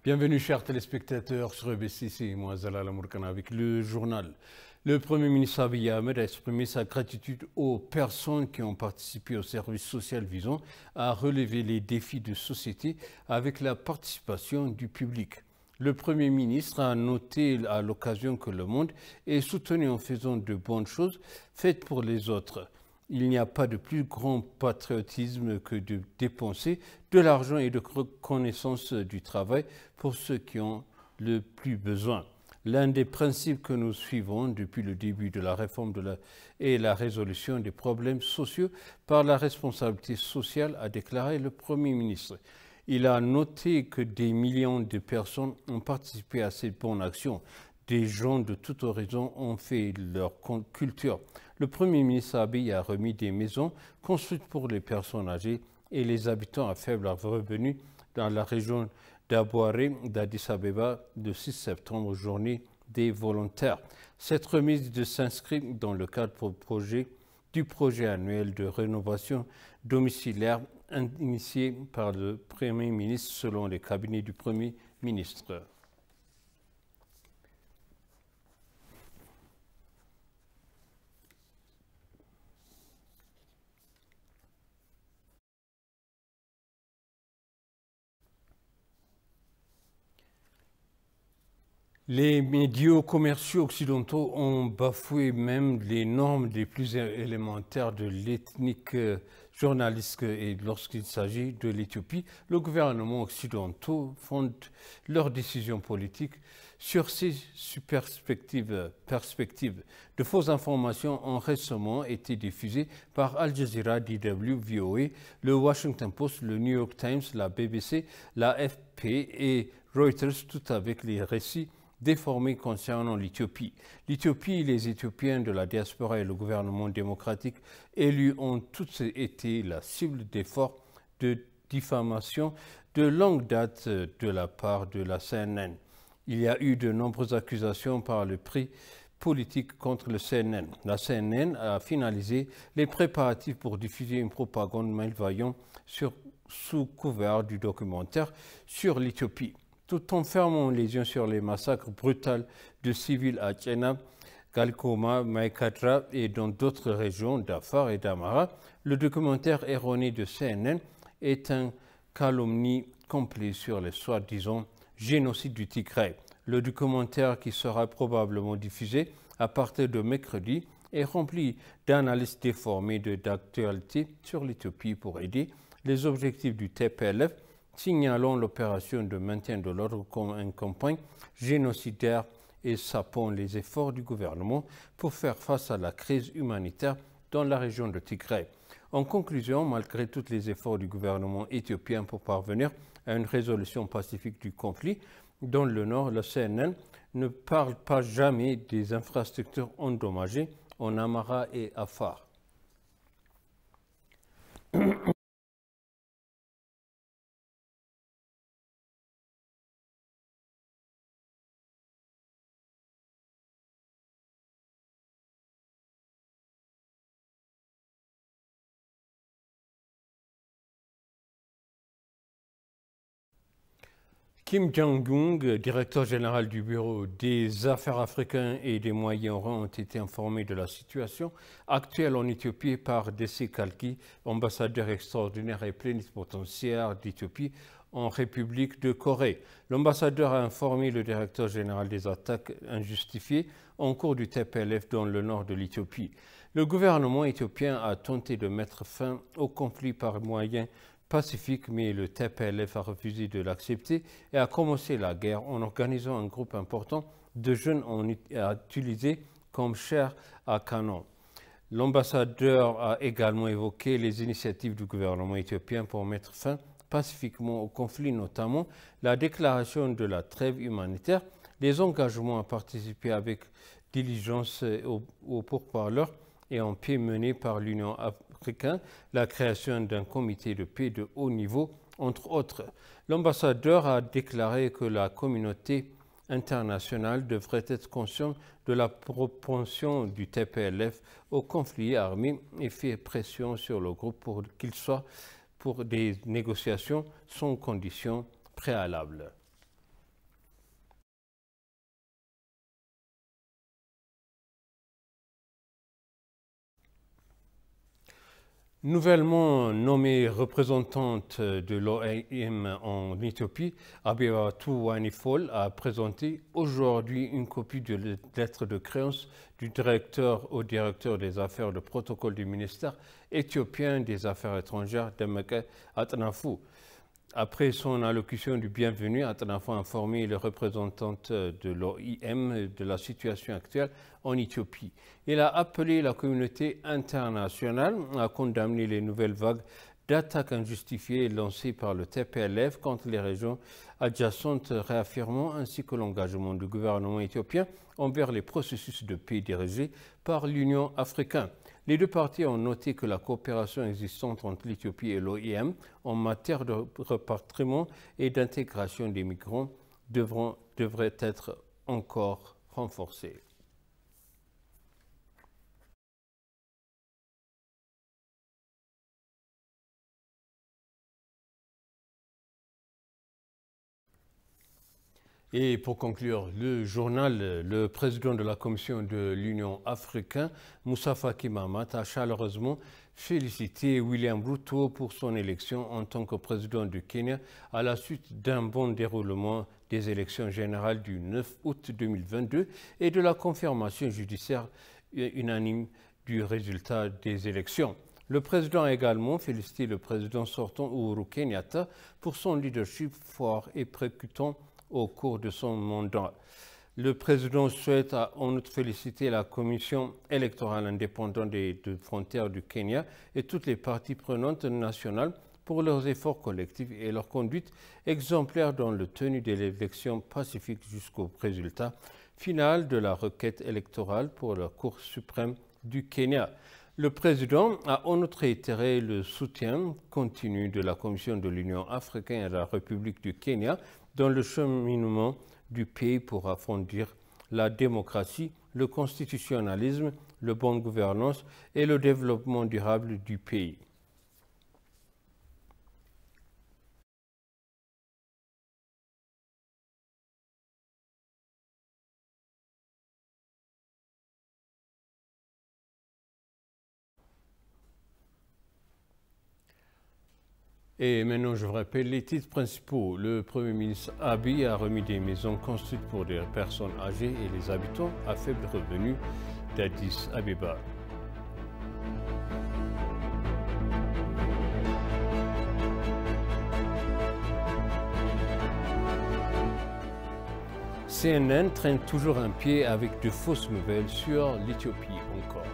Bienvenue chers téléspectateurs sur EBC, c'est moi Zalal Amourkana avec le journal. Le Premier ministre Abiy Ahmed a exprimé sa gratitude aux personnes qui ont participé au service social visant à relever les défis de société avec la participation du public. Le Premier ministre a noté à l'occasion que le monde est soutenu en faisant de bonnes choses faites pour les autres. Il n'y a pas de plus grand patriotisme que de dépenser de l'argent et de reconnaissance du travail pour ceux qui ont le plus besoin. L'un des principes que nous suivons depuis le début de la réforme est la résolution des problèmes sociaux par la responsabilité sociale, a déclaré le Premier ministre. Il a noté que des millions de personnes ont participé à cette bonne action. Des gens de tout horizon ont fait leur culture. Le Premier ministre Abiy a remis des maisons construites pour les personnes âgées et les habitants à faible revenu dans la région d'Abouaré d'Addis Abeba le 6 septembre, journée des volontaires. Cette remise s'inscrit dans le cadre du projet annuel de rénovation domiciliaire initié par le Premier ministre selon les cabinets du Premier ministre. Les médias commerciaux occidentaux ont bafoué même les normes les plus élémentaires de l'éthique journalistique et lorsqu'il s'agit de l'Éthiopie, le gouvernement occidentaux fonde leurs décisions politiques sur ces perspectives. De fausses informations ont récemment été diffusées par Al Jazeera, DW, VOA, le Washington Post, le New York Times, la BBC, la AFP et Reuters, tout avec les récits déformés concernant l'Éthiopie. L'Éthiopie, les Éthiopiens de la diaspora et le gouvernement démocratique élus ont tous été la cible d'efforts de diffamation de longue date de la part de la CNN. Il y a eu de nombreuses accusations par le prix politique contre le CNN. La CNN a finalisé les préparatifs pour diffuser une propagande malveillante sous couvert du documentaire sur l'Éthiopie. Tout en fermant les yeux sur les massacres brutaux de civils à Tchéna, Galkoma, Maïkadra et dans d'autres régions d'Afar et d'Amara, le documentaire erroné de CNN est un calomnie complet sur le soi-disant génocide du Tigray. Le documentaire qui sera probablement diffusé à partir de mercredi est rempli d'analyses déformées d'actualité sur l'Éthiopie pour aider les objectifs du TPLF, signalant l'opération de maintien de l'ordre comme une campagne génocidaire et sapant les efforts du gouvernement pour faire face à la crise humanitaire dans la région de Tigray. En conclusion, malgré tous les efforts du gouvernement éthiopien pour parvenir à une résolution pacifique du conflit, dans le nord, le CNN ne parle pas jamais des infrastructures endommagées en Amara et Afar. Kim Jong-un, directeur général du Bureau des Affaires africaines et des Moyen-Orient, ont été informés de la situation actuelle en Éthiopie par DC Kalki, ambassadeur extraordinaire et plénipotentiaire d'Éthiopie en République de Corée. L'ambassadeur a informé le directeur général des attaques injustifiées en cours du TPLF dans le nord de l'Éthiopie. Le gouvernement éthiopien a tenté de mettre fin au conflit par moyens pacifique, mais le TPLF a refusé de l'accepter et a commencé la guerre en organisant un groupe important de jeunes à utiliser comme chair à canon. L'ambassadeur a également évoqué les initiatives du gouvernement éthiopien pour mettre fin pacifiquement au conflit, notamment la déclaration de la trêve humanitaire, les engagements à participer avec diligence au pourparlers et en paix menés par l'Union africaine, la création d'un comité de paix de haut niveau, entre autres. L'ambassadeur a déclaré que la communauté internationale devrait être consciente de la propension du TPLF au conflit armé et fait pression sur le groupe pour qu'il soit pour des négociations sans conditions préalables. Nouvellement nommée représentante de l'OIM en Éthiopie, Abibatou Wanifol a présenté aujourd'hui une copie de lettre de créance du directeur au directeur des affaires de protocole du ministère éthiopien des Affaires étrangères, Demeke Atnafou. Après son allocution du bienvenu, Atnafou a informé les représentantes de l'OIM de la situation actuelle en Éthiopie. Il a appelé la communauté internationale à condamner les nouvelles vagues d'attaques injustifiées lancées par le TPLF contre les régions adjacentes, réaffirmant ainsi que l'engagement du gouvernement éthiopien envers les processus de paix dirigés par l'Union africaine. Les deux parties ont noté que la coopération existante entre l'Éthiopie et l'OIM en matière de rapatriement et d'intégration des migrants devrait être encore renforcée. Et pour conclure le journal, le président de la Commission de l'Union africaine, Moussa Faki Mahamat, a chaleureusement félicité William Ruto pour son élection en tant que président du Kenya à la suite d'un bon déroulement des élections générales du 9 août 2022 et de la confirmation judiciaire unanime du résultat des élections. Le président a également félicité le président sortant Uhuru Kenyatta pour son leadership fort et percutant au cours de son mandat. Le président souhaite en outre féliciter la Commission électorale indépendante des frontières du Kenya et toutes les parties prenantes nationales pour leurs efforts collectifs et leur conduite exemplaire dans la tenue de l'élection pacifique jusqu'au résultat final de la requête électorale pour la Cour suprême du Kenya. Le président a en outre réitéré le soutien continu de la Commission de l'Union africaine et de la République du Kenya dans le cheminement du pays pour approfondir la démocratie, le constitutionnalisme, la bonne gouvernance et le développement durable du pays. Et maintenant, je vous rappelle les titres principaux. Le Premier ministre Abiy a remis des maisons construites pour des personnes âgées et les habitants à faible revenu d'Addis Abeba. CNN traîne toujours un pied avec de fausses nouvelles sur l'Éthiopie encore.